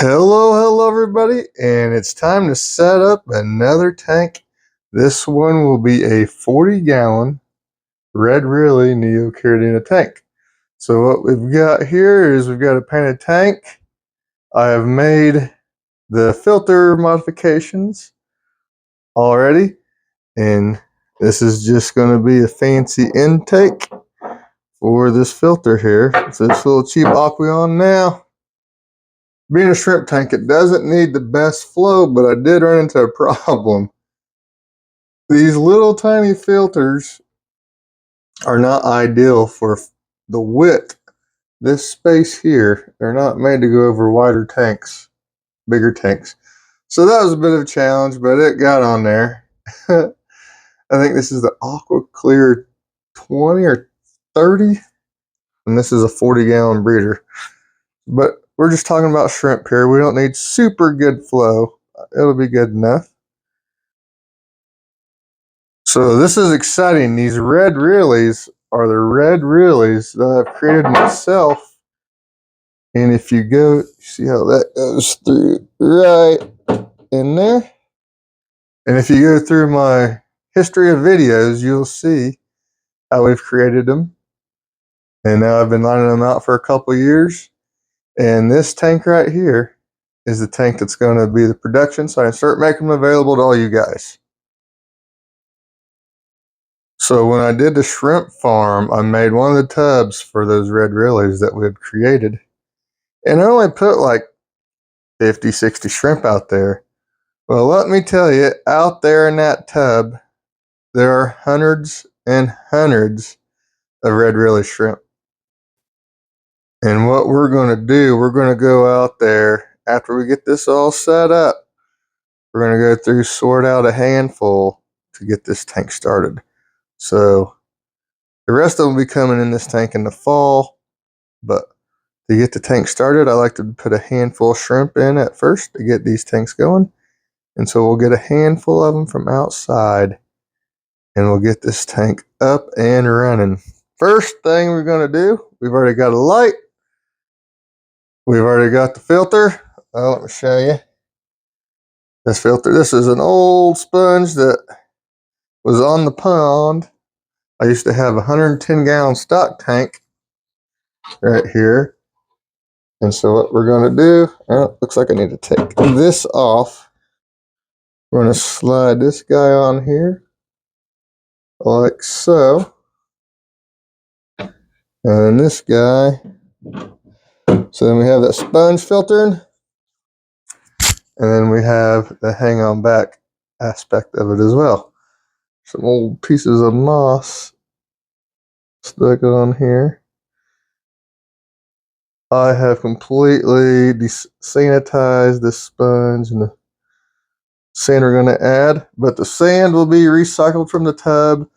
Hello everybody, and it's time to set up another tank. This one will be a 40-gallon Red Rili Neocaridina tank. So what we've got here is we've got a painted tank. I have made the filter modifications already, and this is just going to be a fancy intake for this filter here. It's this little cheap Aqueon now. Being a shrimp tank, it doesn't need the best flow, but I did run into a problem. These little tiny filters are not ideal for the width. This space here, they're not made to go over wider tanks, bigger tanks. So that was a bit of a challenge, but it got on there. I think this is the Aqua Clear 20 or 30, and this is a 40-gallon breeder. But we're just talking about shrimp here. We don't need super good flow. It'll be good enough. So this is exciting. These red Rilis are the red Rilis that I've created myself. And if you go, see how that goes through right in there. And if you go through my history of videos, you'll see how we've created them. And now I've been lining them out for a couple years. And this tank right here is the tank that's going to be the production. So I can start making them available to all you guys. So when I did the shrimp farm, I made one of the tubs for those red Rilis that we had created. And I only put like 50, 60 shrimp out there. Well, let me tell you, out there in that tub, there are hundreds and hundreds of red Rili shrimp. And what we're going to do, we're going to go out there after we get this all set up. We're going to go through, sort out a handful to get this tank started. So the rest of them will be coming in this tank in the fall. But to get the tank started, I like to put a handful of shrimp in at first to get these tanks going. And so we'll get a handful of them from outside, and we'll get this tank up and running. First thing we're going to do, we've already got a light. We've already got the filter. Let me show you. This filter, this is an old sponge that was on the pond. I used to have a 110-gallon stock tank right here. And so what we're going to do, looks like I need to take this off. We're going to slide this guy on here, like so. And then this guy. So then we have that sponge filtering. And then we have the hang on back aspect of it as well. Some old pieces of moss stuck on here. I have completely desanitized this sponge and the sand we're going to add, but the sand will be recycled from the tub.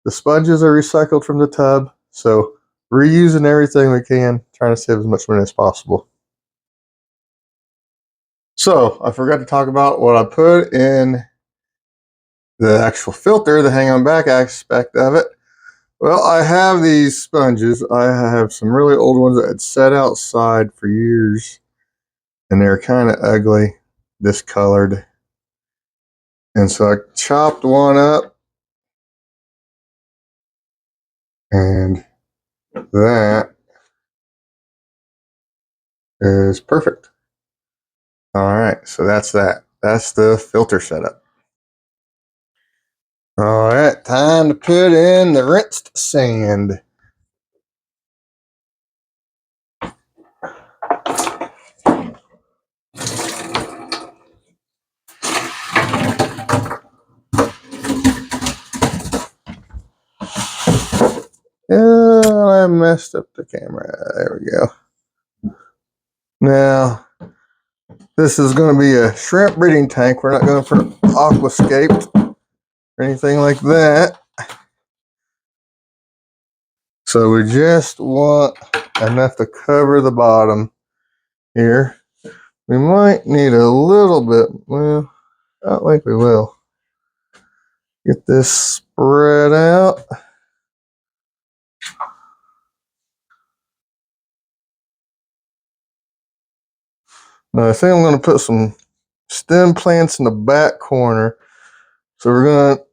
The sponges are recycled from the tub. So reusing everything we can, trying to save as much money as possible. So I forgot to talk about what I put in the actual filter, the hang on back aspect of it. Well, I have these sponges. I have some really old ones that had sat outside for years, and they're kind of ugly, discolored. And so I chopped one up, and that is perfect. All right, so that's that. That's the filter setup. All right, time to put in the rinsed sand. I messed up the camera. There we go. Now, this is going to be a shrimp breeding tank. We're not going to put aquascaped or anything like that. So we just want enough to cover the bottom here. We might need a little bit. Well, I don't think we will. Get this spread out. Now I think I'm going to put some stem plants in the back corner. So we're going to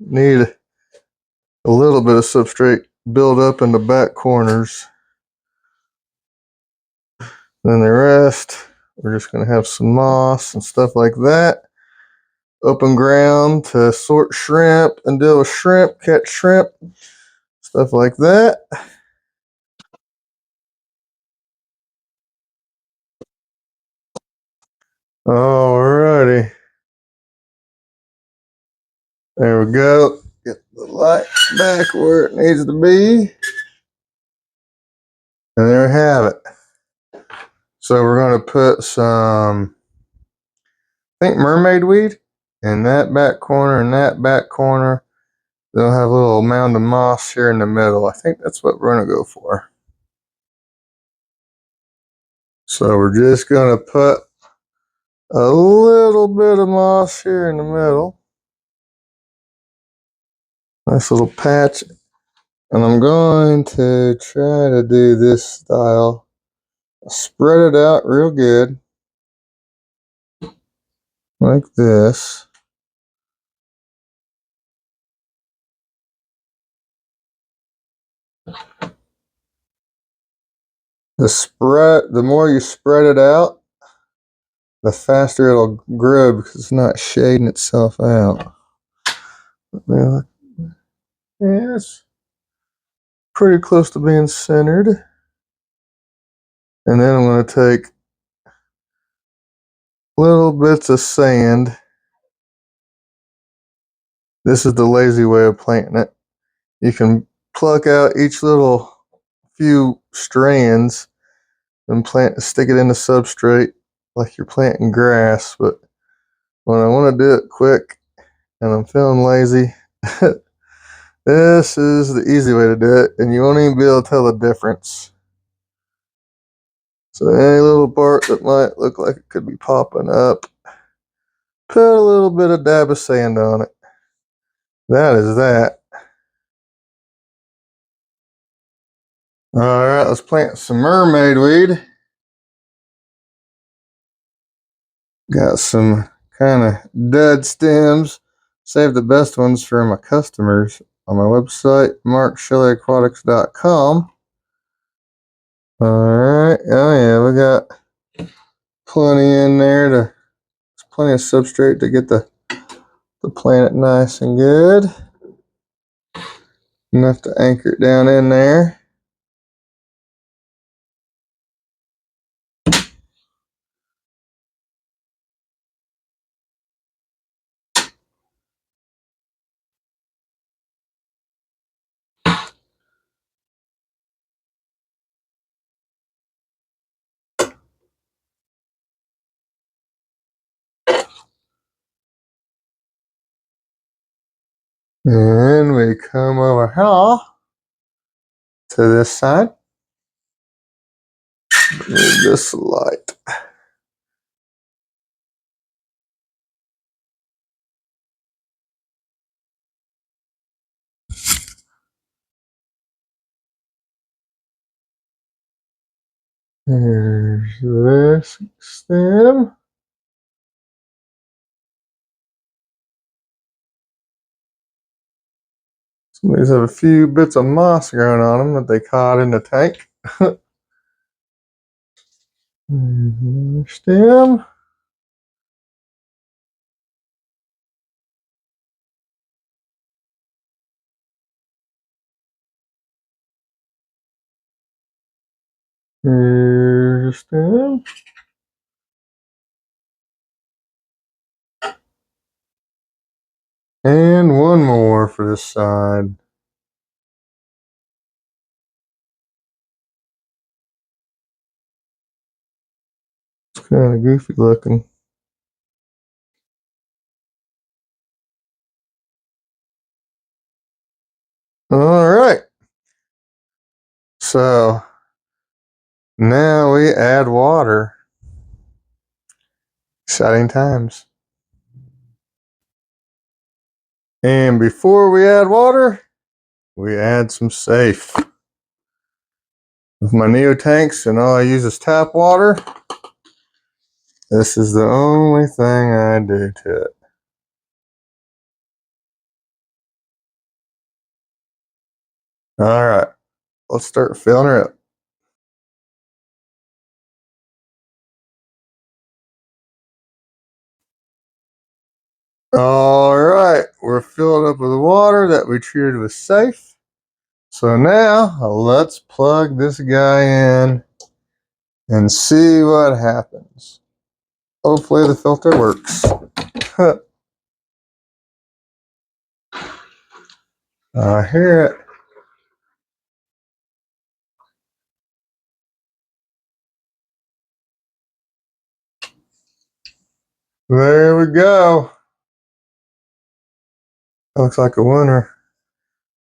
need a little bit of substrate build up in the back corners. Then the rest, we're just going to have some moss and stuff like that. Open ground to sort shrimp and deal with shrimp, catch shrimp, stuff like that. Alrighty. There we go. Get the light back where it needs to be. And there we have it. So we're going to put some, I think, mermaid weed in that back corner and that back corner. They'll have a little mound of moss here in the middle. I think that's what we're going to go for. So we're just going to put a little bit of moss here in the middle. Nice little patch. And I'm going to try to do this style. Spread it out real good. Like this. The more you spread it out, the faster it'll grow because it's not shading itself out. Yeah, it's pretty close to being centered. And then I'm going to take little bits of sand. This is the lazy way of planting it. You can pluck out each little few strands and stick it in the substrate like you're planting grass. But when I want to do it quick and I'm feeling lazy, this is the easy way to do it, and you won't even be able to tell the difference. So any little part that might look like it could be popping up, put a little bit of dab of sand on it. That is that. Alright, let's plant some mermaid weed. Got some kind of dead stems. Save the best ones for my customers on my website, markshellyaquatics.com. Alright, oh yeah, we got plenty in there. There's plenty of substrate to get the plant nice and good. Enough to anchor it down in there. And we come over here to this side. Need this light. Here's this stem. Some of these have a few bits of moss growing on them that they caught in the tank. Stem. Here's a stem. And one more for this side. It's kind of goofy looking. All right. So now we add water. Exciting times. And before we add water, we add some safe. With my Neo tanks and all I use is tap water, This is the only thing I do to it. All right, let's start filling her up. All right, we're filled up with water that we treated was safe. So now let's plug this guy in and see what happens. Hopefully the filter works. I hear it. There we go. Looks like a winner.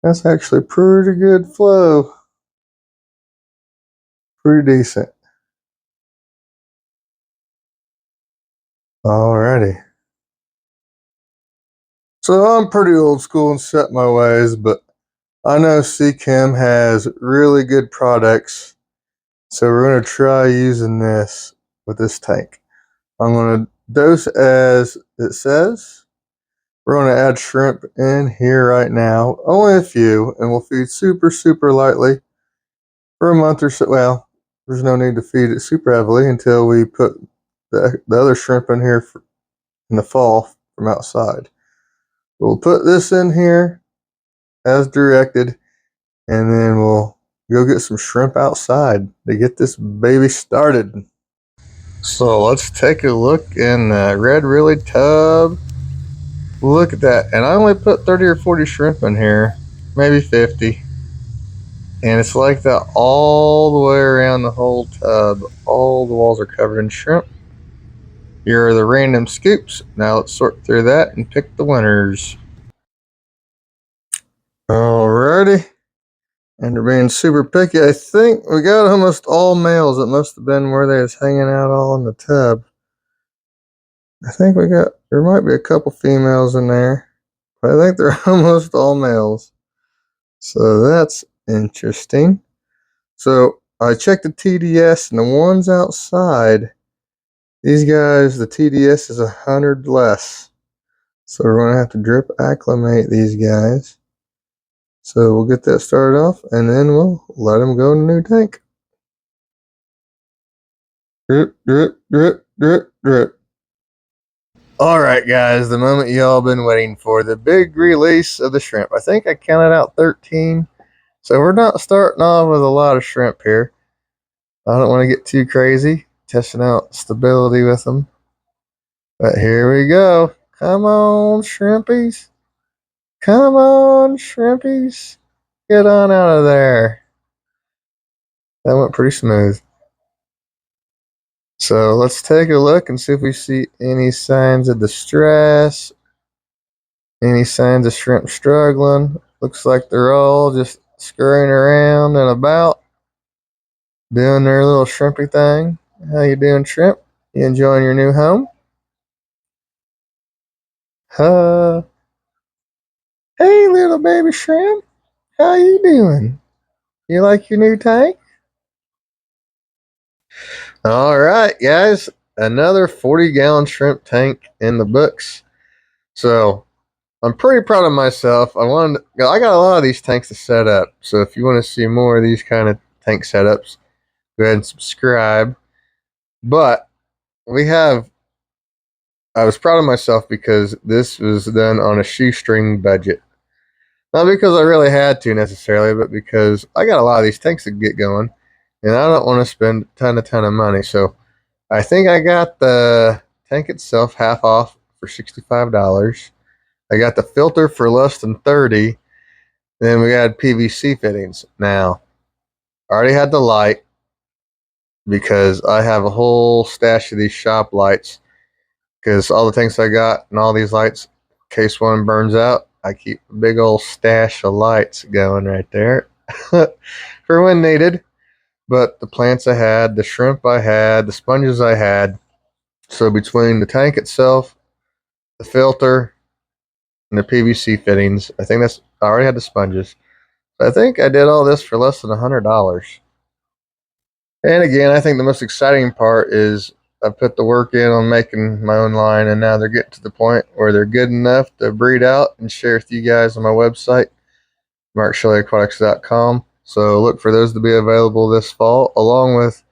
That's actually pretty good flow. Pretty decent. Alrighty. So I'm pretty old school and set my ways, but I know CChem has really good products. So we're going to try using this with this tank. I'm going to dose as it says. We're going to add shrimp in here right now. Only a few, and we'll feed super, super lightly for a month or so. Well, there's no need to feed it super heavily until we put the other shrimp in here in the fall from outside. We'll put this in here as directed, and then we'll go get some shrimp outside to get this baby started. So let's take a look in the red Rili tub. Look at that. And I only put 30 or 40 shrimp in here, maybe 50. And it's like that all the way around the whole tub. All the walls are covered in shrimp. Here are the random scoops. Now let's sort through that and pick the winners. Alrighty. And they're being super picky. I think we got almost all males. It must have been where they was hanging out all in the tub. I think there might be a couple females in there, but I think they're almost all males. So that's interesting. So I checked the TDS, and the ones outside, these guys, the TDS is 100 less. So we're going to have to drip acclimate these guys. So we'll get that started off, and then we'll let them go in the new tank. Drip, drip, drip, drip, drip. All right, guys, the moment y'all been waiting for, the big release of the shrimp. I think I counted out 13. So we're not starting off with a lot of shrimp here. I don't want to get too crazy, testing out stability with them. But here we go. Come on, shrimpies. Come on, shrimpies. Get on out of there. That went pretty smooth. So let's take a look and see if we see any signs of distress, any signs of shrimp struggling. Looks like they're all just scurrying around and about, doing their little shrimpy thing. How you doing, shrimp? You enjoying your new home? Hey, little baby shrimp. How you doing? You like your new tank? All right, guys. Another 40-gallon shrimp tank in the books. So I'm pretty proud of myself. I got a lot of these tanks to set up. So if you want to see more of these kind of tank setups, go ahead and subscribe. But we have I was proud of myself because this was done on a shoestring budget. Not because I really had to necessarily, but because I got a lot of these tanks to get going, and I don't want to spend a ton of money. So I think I got the tank itself half off for $65. I got the filter for less than 30. Then we got PVC fittings. Now, I already had the light because I have a whole stash of these shop lights. Because all the tanks I got and all these lights, in case one burns out, I keep a big old stash of lights going right there for when needed. But the plants I had, the shrimp I had, the sponges I had. So between the tank itself, the filter, and the PVC fittings, I already had the sponges. So I think I did all this for less than $100. And again, I think the most exciting part is I put the work in on making my own line, and now they're getting to the point where they're good enough to breed out and share with you guys on my website, markshellyaquatics.com. So look for those to be available this fall, along with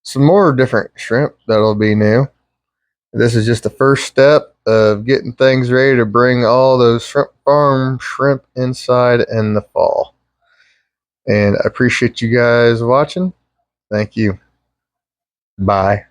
some more different shrimp that'll be new. This is just the first step of getting things ready to bring all those shrimp farm shrimp inside in the fall. And I appreciate you guys watching. Thank you. Bye.